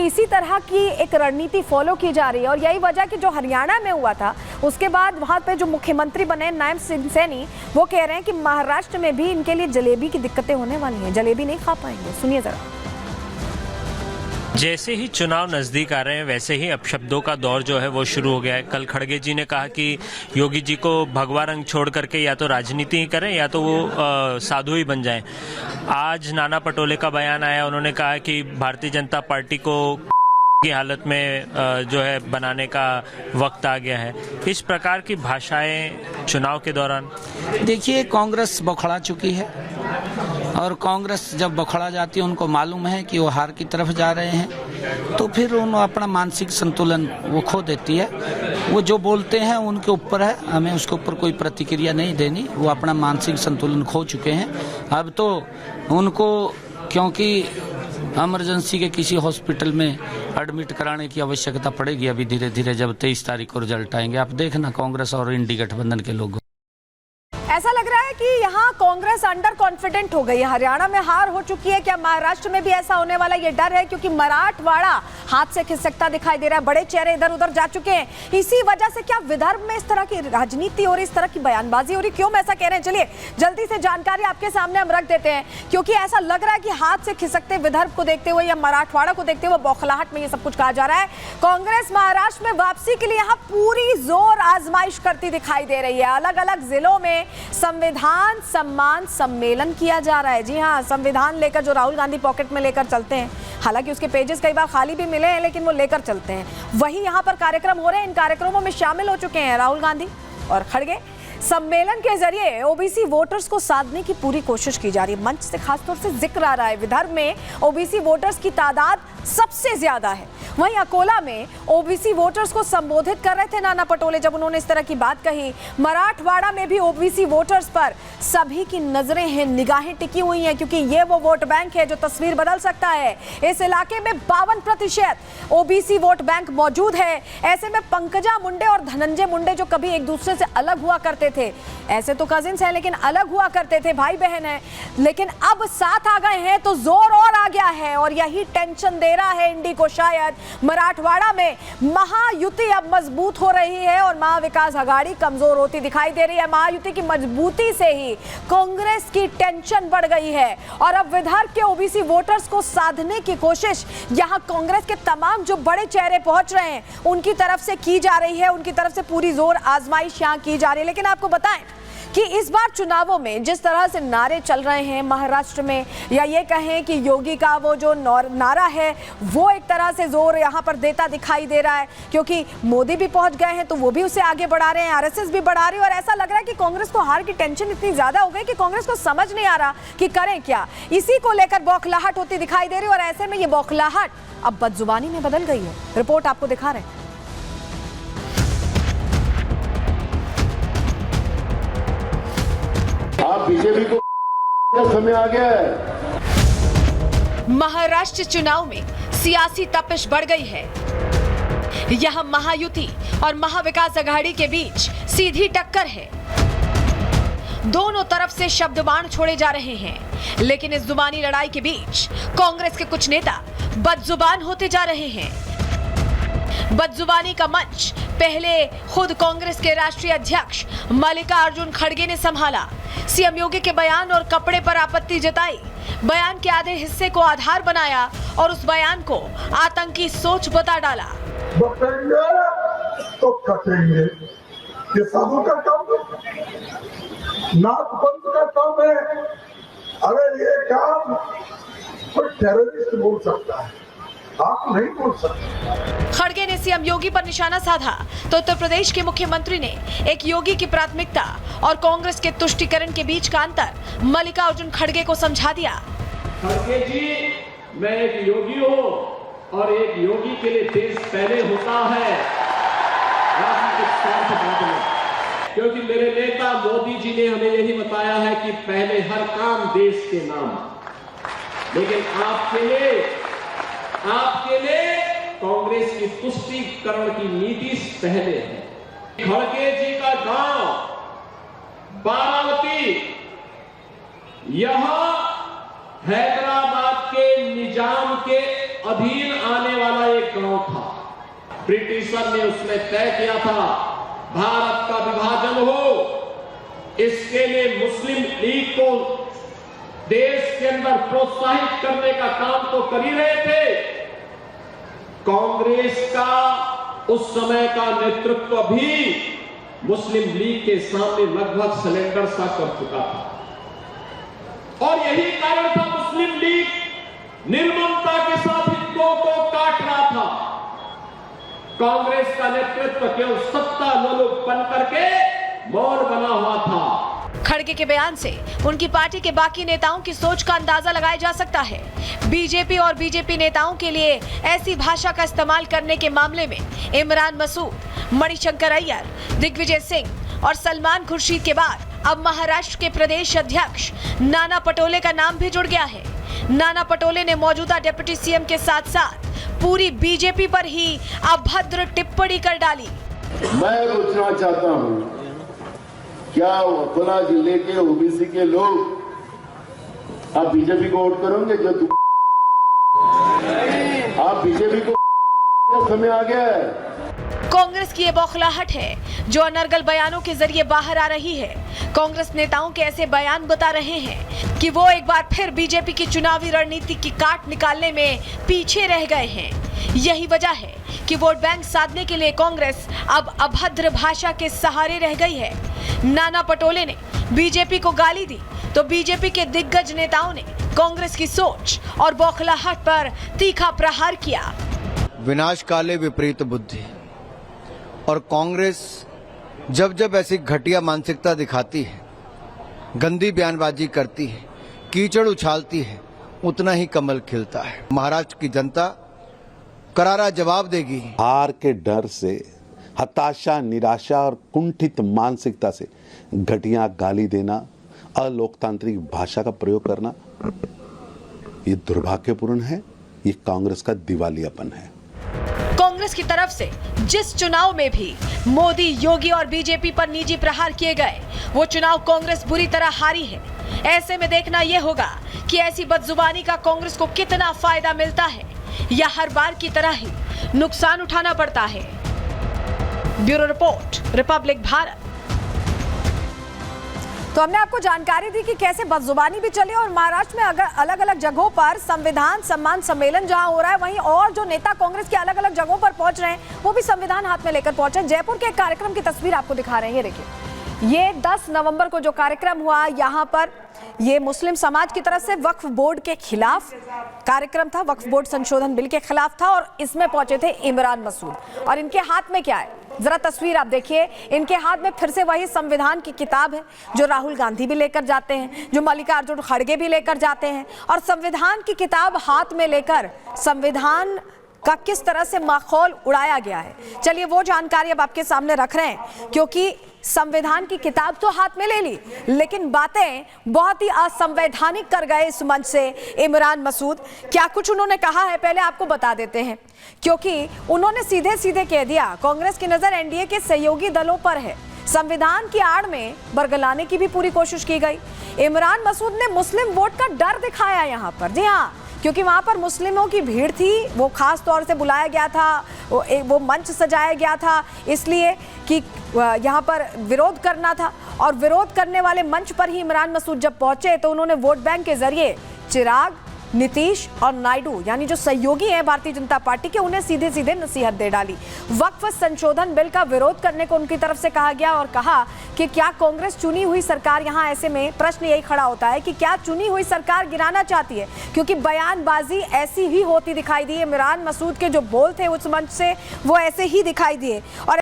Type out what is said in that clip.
इसी तरह की एक रणनीति फॉलो की जा रही है। और यही वजह कि जो हरियाणा में हुआ था उसके बाद वहां पे जो मुख्यमंत्री बने नायब सिंह सैनी, वो कह रहे हैं कि महाराष्ट्र में भी इनके लिए जलेबी की दिक्कतें होने वाली हैं, जलेबी नहीं खा पाएंगे। सुनिए जरा। जैसे ही चुनाव नजदीक आ रहे हैं वैसे ही अपशब्दों का दौर जो है वो शुरू हो गया है। कल खड़गे जी ने कहा कि योगी जी को भगवा रंग छोड़ करके या तो राजनीति ही करें या तो वो साधु ही बन जाएं। आज नाना पटोले का बयान आया, उन्होंने कहा कि भारतीय जनता पार्टी को की हालत में जो है बनाने का वक्त आ गया है। इस प्रकार की भाषाएं चुनाव के दौरान, देखिए कांग्रेस बौखला चुकी है और कांग्रेस जब बौखला जाती है उनको मालूम है कि वो हार की तरफ जा रहे हैं, तो फिर उन्होंने अपना मानसिक संतुलन वो खो देती है। वो जो बोलते हैं उनके ऊपर है, हमें उसके ऊपर कोई प्रतिक्रिया नहीं देनी। वो अपना मानसिक संतुलन खो चुके हैं। अब तो उनको क्योंकि इमरजेंसी के किसी हॉस्पिटल में एडमिट कराने की आवश्यकता पड़ेगी अभी धीरे धीरे, जब 23 तारीख को रिजल्ट आएंगे। आप देखना कांग्रेस और इंडी गठबंधन के लोग। ऐसा लग रहा है कि यहाँ कांग्रेस अंडर कॉन्फिडेंट हो गई है। हरियाणा में हार हो चुकी है, क्या महाराष्ट्र में भी ऐसा होने वाला ये डर है? क्योंकि मराठवाड़ा हाथ से खिसकता दिखाई दे रहा है, बड़े चेहरे इधर उधर जा चुके हैं। इसी वजह से क्या विदर्भ में इस तरह की राजनीति और इस तरह की बयानबाजी हो रही? क्यों ऐसा कह रहे हैं? चलिए जल्दी से जानकारी आपके सामने हम रख देते हैं, क्योंकि ऐसा लग रहा है कि हाथ से खिसकते विदर्भ को देखते हुए या मराठवाड़ा को देखते हुए बौखलाहट में ये सब कुछ कहा जा रहा है। कांग्रेस महाराष्ट्र में वापसी के लिए यहाँ पूरी जोर आजमाइश करती दिखाई दे रही है। अलग अलग जिलों में संविधान सम्मान सम्मेलन किया जा रहा है। जी हाँ, संविधान लेकर जो राहुल गांधी पॉकेट में लेकर चलते हैं, हालांकि उसके पेजेस कई बार खाली भी मिले हैं, लेकिन वो लेकर चलते हैं। वही यहाँ पर कार्यक्रम हो रहे हैं। इन कार्यक्रमों में शामिल हो चुके हैं राहुल गांधी और खड़गे। सम्मेलन के जरिए ओबीसी वोटर्स को साधने की पूरी कोशिश की जा रही है। मंच से खासतौर से जिक्र आ रहा है, विदर्भ में ओबीसी वोटर्स की तादाद सबसे ज्यादा है। वहीं अकोला में ओबीसी वोटर्स को संबोधित कर रहे थे नाना पटोले जब उन्होंने इस तरह की बात कही। मराठवाड़ा में भी ओबीसी वोटर्स पर सभी की नजरें हैं, निगाहें टिकी हुई हैं, क्योंकि ये वो वोट बैंक है जो तस्वीर बदल सकता है। इस इलाके में 52% ओबीसी वोट बैंक मौजूद है। ऐसे में पंकजा मुंडे और धनंजय मुंडे जो कभी एक दूसरे से अलग हुआ करते थे, ऐसे तो कजिन्स हैं लेकिन अलग हुआ करते थे, भाई बहन हैं, लेकिन अब साथ आ गए हैं तो जोर और आ गया है। और यही टेंशन दे रहा है इंडी को। शायद मराठवाड़ा में महायुति अब मजबूत हो रही है और महाविकास आघाड़ी कमजोर होती दिखाई दे रही है। महायुति की मजबूती से ही कांग्रेस की टेंशन बढ़ गई है और अब विदर्भ के ओबीसी वोटर्स को साधने की कोशिश यहां कांग्रेस के तमाम जो बड़े चेहरे पहुंच रहे हैं उनकी तरफ से की जा रही है। उनकी तरफ से पूरी जोर आजमाइश यहां की जा रही है। लेकिन आपको बताएं कि इस बार चुनावों में जिस तरह से नारे चल रहे हैं महाराष्ट्र में, या ये कहें कि योगी का वो जो नारा है वो एक तरह से जोर यहाँ पर देता दिखाई दे रहा है, क्योंकि मोदी भी पहुंच गए हैं तो वो भी उसे आगे बढ़ा रहे हैं, आरएसएस भी बढ़ा रही है। और ऐसा लग रहा है कि कांग्रेस को हार की टेंशन इतनी ज्यादा हो गई कि कांग्रेस को समझ नहीं आ रहा कि करें क्या। इसी को लेकर बौखलाहट होती दिखाई दे रही है और ऐसे में ये बौखलाहट अब बदजुबानी में बदल गई है। रिपोर्ट आपको दिखा रहे हैं। आप बीजेपी को समय आ गया है। महाराष्ट्र चुनाव में सियासी तपिश बढ़ गई है। यह महायुति और महाविकास आघाड़ी के बीच सीधी टक्कर है। दोनों तरफ से शब्द बाण छोड़े जा रहे हैं, लेकिन इस जुबानी लड़ाई के बीच कांग्रेस के कुछ नेता बदजुबान होते जा रहे हैं। बदजुबानी का मंच पहले खुद कांग्रेस के राष्ट्रीय अध्यक्ष मल्लिकार्जुन खड़गे ने संभाला। सीएम योगी के बयान और कपड़े पर आपत्ति जताई, बयान के आधे हिस्से को आधार बनाया और उस बयान को आतंकी सोच बता डाला। बटेंगे तो कटेंगे, ये साधु का काम है, नाथ पंथ का काम है। अरे ये काम कोई टेररिस्ट बोल सकता है, आप नहीं बोल सकते। खड़गे ने सीएम योगी पर निशाना साधा तो उत्तर प्रदेश के मुख्यमंत्री ने एक योगी की प्राथमिकता और कांग्रेस के तुष्टीकरण के बीच का अंतर मल्लिकार्जुन खड़गे को समझा दिया। खड़गे जी, मैं एक योगी हूँ और एक योगी के लिए देश पहले होता है, राजनीतिक स्वार्थ बाद में। क्योंकि मेरे नेता मोदी जी ने हमें यही बताया है कि पहले हर काम देश के नाम, लेकिन आपके लिए कांग्रेस की तुष्टीकरण की नीति पहले है। खड़गे जी का गांव बारामती, यहां हैदराबाद के निजाम के अधीन आने वाला गांव था। ब्रिटिशर ने उसमें तय किया था भारत का विभाजन हो। इसके लिए मुस्लिम लीग को देश के अंदर प्रोत्साहित करने का काम तो कर ही रहे थे। कांग्रेस का उस समय का नेतृत्व भी मुस्लिम लीग के सामने लगभग सिलेंडर सा कर चुका था और यही कारण था मुस्लिम लीग निर्ममता के साथ हिंदुओं को काट रहा था। कांग्रेस का नेतृत्व केवल सत्ता लोलुप बन करके मौन बना हुआ था। खड़गे के बयान से उनकी पार्टी के बाकी नेताओं की सोच का अंदाजा लगाया जा सकता है। बीजेपी और बीजेपी नेताओं के लिए ऐसी भाषा का इस्तेमाल करने के मामले में इमरान मसूद, मणिशंकर अय्यर, दिग्विजय सिंह और सलमान खुर्शीद के बाद अब महाराष्ट्र के प्रदेश अध्यक्ष नाना पटोले का नाम भी जुड़ गया है। नाना पटोले ने मौजूदा डिप्टी सीएम के साथ साथ पूरी बीजेपी पर ही अभद्र टिप्पणी कर डाली। मैं पूछना चाहता हूं, क्या अकोला जिले के ओबीसी के लोग आप बीजेपी को वोट करोगे? जो आप बीजेपी को समय आ गया है। कांग्रेस की ये बौखलाहट है जो अनर्गल बयानों के जरिए बाहर आ रही है। कांग्रेस नेताओं के ऐसे बयान बता रहे हैं कि वो एक बार फिर बीजेपी की चुनावी रणनीति की काट निकालने में पीछे रह गए हैं। यही वजह है कि वोट बैंक साधने के लिए कांग्रेस अब अभद्र भाषा के सहारे रह गई है। नाना पटोले ने बीजेपी को गाली दी तो बीजेपी के दिग्गज नेताओं ने कांग्रेस की सोच और बौखलाहट पर तीखा प्रहार किया। विनाश काले विपरीत बुद्धि। और कांग्रेस जब जब ऐसी घटिया मानसिकता दिखाती है, गंदी बयानबाजी करती है, कीचड़ उछालती है, उतना ही कमल खिलता है। महाराष्ट्र की जनता करारा जवाब देगी। हार के डर से, हताशा, निराशा और कुंठित मानसिकता से घटिया गाली देना, अलोकतांत्रिक भाषा का प्रयोग करना, ये दुर्भाग्यपूर्ण है। ये कांग्रेस का दिवालियापन है। कांग्रेस की तरफ से जिस चुनाव में भी मोदी, योगी और बीजेपी पर निजी प्रहार किए गए, वो चुनाव कांग्रेस बुरी तरह हारी है। ऐसे में देखना यह होगा कि ऐसी बदजुबानी का कांग्रेस को कितना फायदा मिलता है या हर बार की तरह ही नुकसान उठाना पड़ता है। Bureau report, Republic Bharat. तो हमने आपको जानकारी दी कि कैसे बदजुबानी भी चली और महाराष्ट्र में अगर अलग अलग जगहों पर संविधान सम्मान सम्मेलन जहां हो रहा है, वहीं और जो नेता कांग्रेस के अलग अलग जगहों पर पहुंच रहे हैं वो भी संविधान हाथ में लेकर पहुंचे। जयपुर के एक कार्यक्रम की तस्वीर आपको दिखा रहे हैं। ये देखिए, ये 10 नवंबर को जो कार्यक्रम हुआ, यहाँ पर ये मुस्लिम समाज की तरफ से वक्फ बोर्ड के खिलाफ कार्यक्रम था, वक्फ बोर्ड संशोधन बिल के खिलाफ था और इसमें पहुंचे थे इमरान मसूद। और इनके हाथ में क्या है, जरा तस्वीर आप देखिए। इनके हाथ में फिर से वही संविधान की किताब है जो राहुल गांधी भी लेकर जाते हैं, जो मल्लिकार्जुन खड़गे भी लेकर जाते हैं। और संविधान की किताब हाथ में लेकर संविधान का किस तरह से माहौल उड़ाया गया है, चलिए वो जानकारी अब आपके सामने रख रहे हैं। क्योंकि संविधान की किताब तो हाथ में ले ली, लेकिन बातें बहुत ही असंवैधानिक कर गए इस मंच से इमरान मसूद। क्या कुछ उन्होंने कहा है पहले आपको बता देते हैं, क्योंकि उन्होंने सीधे सीधे कह दिया कांग्रेस की नजर एनडीए के सहयोगी दलों पर है। संविधान की आड़ में बरगलाने की भी पूरी कोशिश की गई। इमरान मसूद ने मुस्लिम वोट का डर दिखाया यहाँ पर। जी हाँ, क्योंकि वहां पर मुस्लिमों की भीड़ थी, वो खास तौर से बुलाया गया था, वो मंच सजाया गया था इसलिए कि यहाँ पर विरोध करना था। और विरोध करने वाले मंच पर ही इमरान मसूद जब पहुंचे तो उन्होंने वोट बैंक के जरिए चिराग, नीतीश और नायडू यानी जो सहयोगी हैं भारतीय जनता पार्टी के, उन्हें सीधे सीधे नसीहत दे डाली। वक्फ संशोधन बिल का विरोध करने को उनकी तरफ से कहा गया और कहा कि क्या कांग्रेस चुनी हुई सरकार, यहाँ ऐसे में प्रश्न यही खड़ा होता है कि क्या चुनी हुई सरकार गिराना चाहती है, क्योंकि बयानबाजी ऐसी ही होती दिखाई दी। इमरान मसूद के जो बोल थे उस मंच से वो ऐसे ही दिखाई दिए। और